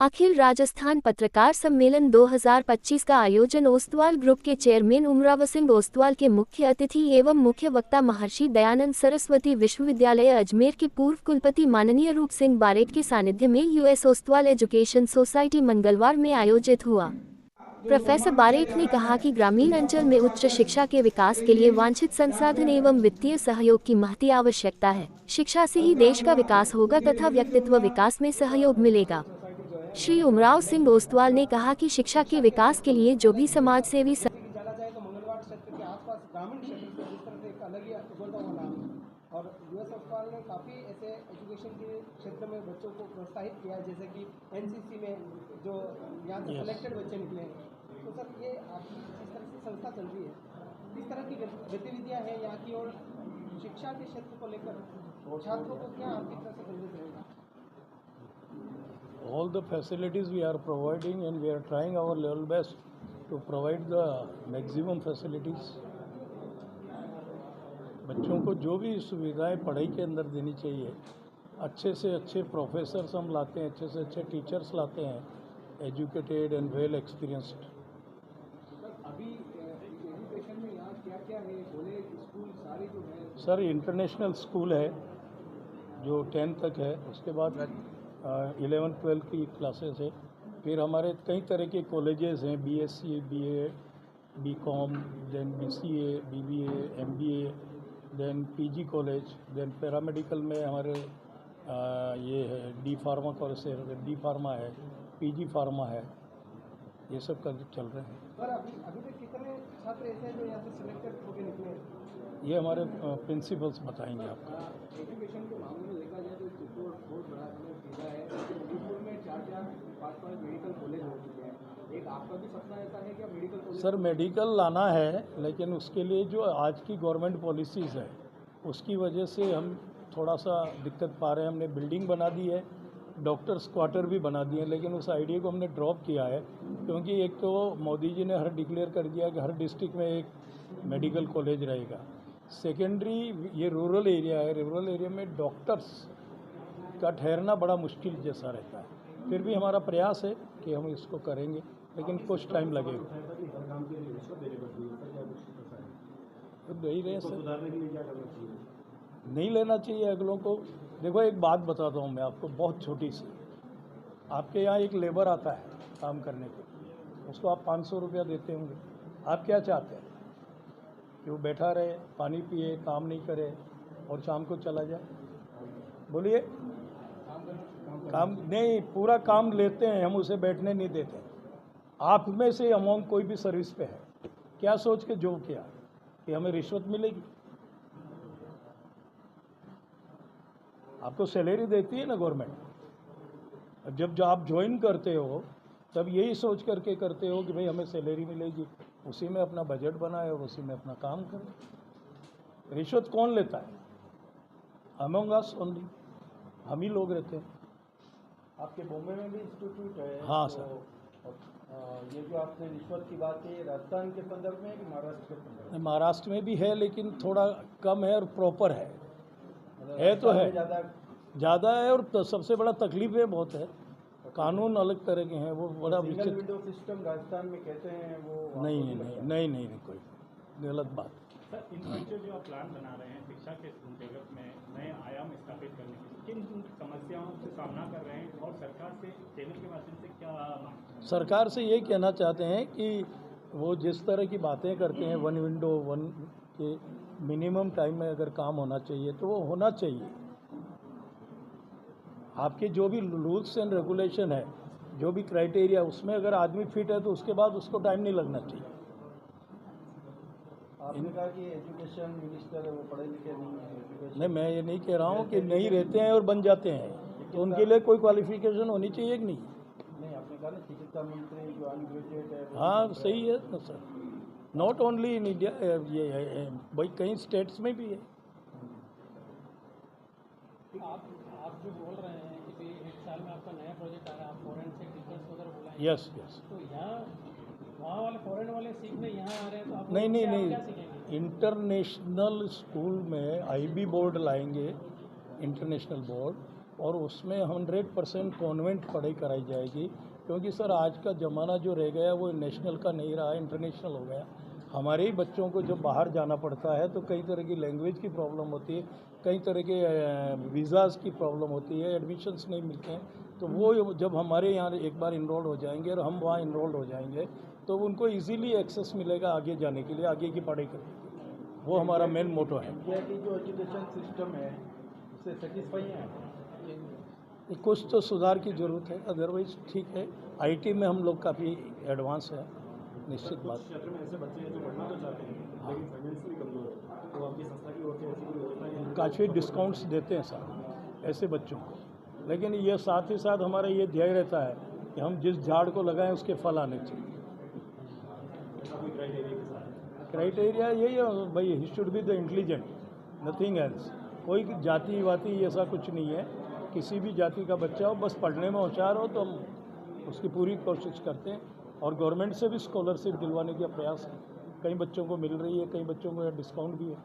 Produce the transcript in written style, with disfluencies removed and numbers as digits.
अखिल राजस्थान पत्रकार सम्मेलन 2025 का आयोजन ओस्तवाल ग्रुप के चेयरमैन उमराव सिंह ओस्तवाल के मुख्य अतिथि एवं मुख्य वक्ता महर्षि दयानंद सरस्वती विश्वविद्यालय अजमेर के पूर्व कुलपति माननीय रूप सिंह बारेट के सानिध्य में यूएस ओस्तवाल एजुकेशन सोसाइटी मंगलवार में आयोजित हुआ। प्रोफेसर बारेट ने कहा कि ग्रामीण अंचल में उच्च शिक्षा के विकास के लिए वांछित संसाधन एवं वित्तीय सहयोग की महती आवश्यकता है। शिक्षा से ही देश का विकास होगा तथा व्यक्तित्व विकास में सहयोग मिलेगा। श्री उमराव सिंह ओस्तवाल ने कहा कि शिक्षा के विकास के लिए जो भी समाज सेवी जाना जाए तो मंगलवार क्षेत्र के आसपास ग्रामीण क्षेत्र से जिस तरह से एक अलग ही बोलता हुआ नाम और यूएस ओस्तवाल ने काफ़ी ऐसे एजुकेशन के क्षेत्र में बच्चों को प्रोत्साहित किया है, जैसे कि एनसीसी में जो यहाँ से सिलेक्टेड बच्चे निकले हैं। तो सर ये आपकी जिस तरह से संस्था चल रही है, किस तरह की गतिविधियाँ हैं यहाँ की और शिक्षा के क्षेत्र को लेकर छात्रों को क्या आपकी तरफ से संदेश रहेगा? All the facilities we are providing and we are trying our level best to provide the maximum facilities. बच्चों को जो भी सुविधाएं पढ़ाई के अंदर देनी चाहिए, अच्छे से अच्छे प्रोफेसर्स हम लाते हैं, अच्छे से अच्छे टीचर्स लाते हैं, एजुकेटेड एंड वेल एक्सपीरियंस्ड। अभी एजुकेशन में यहाँ क्या क्या है? कॉलेज स्कूल सारे जो है सर, इंटरनेशनल स्कूल है जो 10 तक है, उसके बाद 11-12 की क्लासेस है। फिर हमारे कई तरह के कॉलेजेस हैं, BSc, BA, BCom, then BCA, BBA, MBA, then PG college, then paramedical में हमारे ये है डी फार्मा कॉलेज है, डी फार्मा है, पीजी फार्मा है, ये सब कर चल रहे हैं। सर अभी तक कितने छात्र ऐसे हैं जो यहाँ से सिलेक्टेड होकर निकले हैं? ये हमारे प्रिंसिपल्स बताएंगे आपको। एजुकेशन के मामले में देखा जाए तो चित्तौड़ बहुत बड़ा जिला है, चित्तौड़ में 4-5 मेडिकल कॉलेज हो चुके हैं। एक आपका भी सपना ऐसा है कि मेडिकल कॉलेज? सर, मेडिकल लाना है, लेकिन उसके लिए जो आज की गवर्नमेंट पॉलिसीज़ है उसकी वजह से हम थोड़ा सा दिक्कत पा रहे हैं। हमने बिल्डिंग बना दी है, डॉक्टर्स क्वार्टर भी बना दिए, लेकिन उस आइडिया को हमने ड्रॉप किया है क्योंकि एक तो मोदी जी ने डिक्लेयर कर दिया कि हर डिस्ट्रिक्ट में एक मेडिकल कॉलेज रहेगा। सेकेंडरी ये रूरल एरिया है, रूरल एरिया में डॉक्टर्स का ठहरना बड़ा मुश्किल जैसा रहता है। फिर भी हमारा प्रयास है कि हम इसको करेंगे, लेकिन कुछ टाइम लगेगा। तो नहीं रहे सर, नहीं लेना चाहिए अगलों को। देखो, एक बात बताता हूँ मैं आपको, बहुत छोटी सी। आपके यहाँ एक लेबर आता है काम करने के, उसको आप 500 रुपया देते होंगे। आप क्या चाहते हैं कि वो बैठा रहे, पानी पिए, काम नहीं करे और शाम को चला जाए? बोलिए। काम नहीं, पूरा काम लेते हैं हम, उसे बैठने नहीं देते। आप में से अमोंग कोई भी सर्विस पे है, क्या सोच के जो किया कि हमें रिश्वत मिलेगी? आपको सैलरी देती है ना गवर्नमेंट। जब आप ज्वाइन करते हो तब यही सोच करके करते हो कि भाई हमें सैलरी मिलेगी, उसी में अपना बजट बनाए और उसी में अपना काम करें। रिश्वत कौन लेता है? अमंग अस ओनली, हम ही लोग रहते हैं। आपके बॉम्बे में भी इंस्टीट्यूट है? हाँ तो, सर। ये जो आपने रिश्वत की बात की, राजस्थान के संदर्भ में कि महाराष्ट्र के संदर्भ में? महाराष्ट्र में भी है, लेकिन थोड़ा कम है और प्रॉपर है। है तो है, ज़्यादा है। और तो सबसे बड़ा तकलीफ है, बहुत है, कानून अलग तरह के हैं, वो बड़ा सिंगल विंडो सिस्टम राजस्थान में कहते हैं, वो नहीं, कोई गलत बात। सर, इन फ्यूचर जो आप प्लान बना रहे हैं शिक्षा के जगत में नए आयाम स्थापित करने के, किन समस्याओं से सामना कर रहे हैं और सरकार से चैनल के माध्यम से क्या मांग? सरकार से ये कहना चाहते हैं कि वो जिस तरह की बातें करते हैं, वन विंडो वन के मिनिमम टाइम में अगर काम होना चाहिए तो वो होना चाहिए। आपके जो भी रूल्स एंड रेगुलेशन है, जो भी क्राइटेरिया, उसमें अगर आदमी फिट है तो उसके बाद उसको टाइम नहीं लगना चाहिए। आपने कहा कि एजुकेशन मिनिस्टर है, वो पढ़े लिखे नहीं है। नहीं, मैं ये नहीं कह रहा हूँ कि नहीं रहते हैं और बन जाते हैं, तो उनके लिए कोई क्वालिफिकेशन होनी चाहिए कि नहीं? नहीं, आपने कहा ना चिकित्सा मंत्री जो अनग्रेजुएट है। हाँ, सही है ना sir. Not only in India, ये भाई कई स्टेट्स में भी है। आप जो बोल रहे हैं कि 1 साल में आपका नया प्रोजेक्ट आ रहा है, आप फॉरेन से टीचर्स वगैरह बुलाएंगे? यस। तो यहाँ वहाँ वाले फॉरेन वाले सीखने यहाँ आ रहे हैं, तो आप नहीं, क्या सीखेंगे? इंटरनेशनल स्कूल में आईबी बोर्ड लाएंगे, इंटरनेशनल बोर्ड, और उसमें 100% कॉन्वेंट पढ़ाई कराई जाएगी, क्योंकि सर आज का ज़माना जो रह गया वो नेशनल का नहीं रहा, इंटरनेशनल हो गया। हमारे ही बच्चों को जब बाहर जाना पड़ता है तो कई तरह की लैंग्वेज की प्रॉब्लम होती है, कई तरह के वीज़ाज़ की प्रॉब्लम होती है, एडमिशन्स नहीं मिलते हैं। तो वो जब हमारे यहाँ एक बार इनरोल्ड हो जाएंगे और हम वहाँ इनरोल्ड हो जाएंगे तो उनको इजीली एक्सेस मिलेगा आगे जाने के लिए, आगे की पढ़ाई करने के लिए। वो हमारा मेन मोटो है। इंडिया की जो एजुकेशन सिस्टम है उससे सेटिस्फाई हैं आप? कुछ तो सुधार की ज़रूरत है, अदरवाइज ठीक है। आईटी में हम लोग काफ़ी एडवांस है, निश्चित बात। क्षेत्र में ऐसे बच्चे हैं जो पढ़ना तो चाहते हैं लेकिन फाइनेंशियली कमजोर है, तो आपकी संस्था की ओर से ऐसी कोई योजना है? काफ़ी डिस्काउंट्स देते हैं सर ऐसे बच्चों को, लेकिन ये साथ ही साथ हमारा ये ध्येय रहता है कि हम जिस झाड़ को लगाएं उसके फल आने चाहिए। कोई क्राइटेरिया के साथ क्राइटेरिया यही है भाई, he should be the intelligent, nothing else. कोई जाति वाति ऐसा कुछ नहीं है, किसी भी जाति का बच्चा हो बस पढ़ने में होशियार हो तो हम उसकी पूरी कोशिश करते हैं। और गवर्नमेंट से भी स्कॉलरशिप दिलवाने का प्रयास है, कई बच्चों को मिल रही है, कई बच्चों को डिस्काउंट भी है।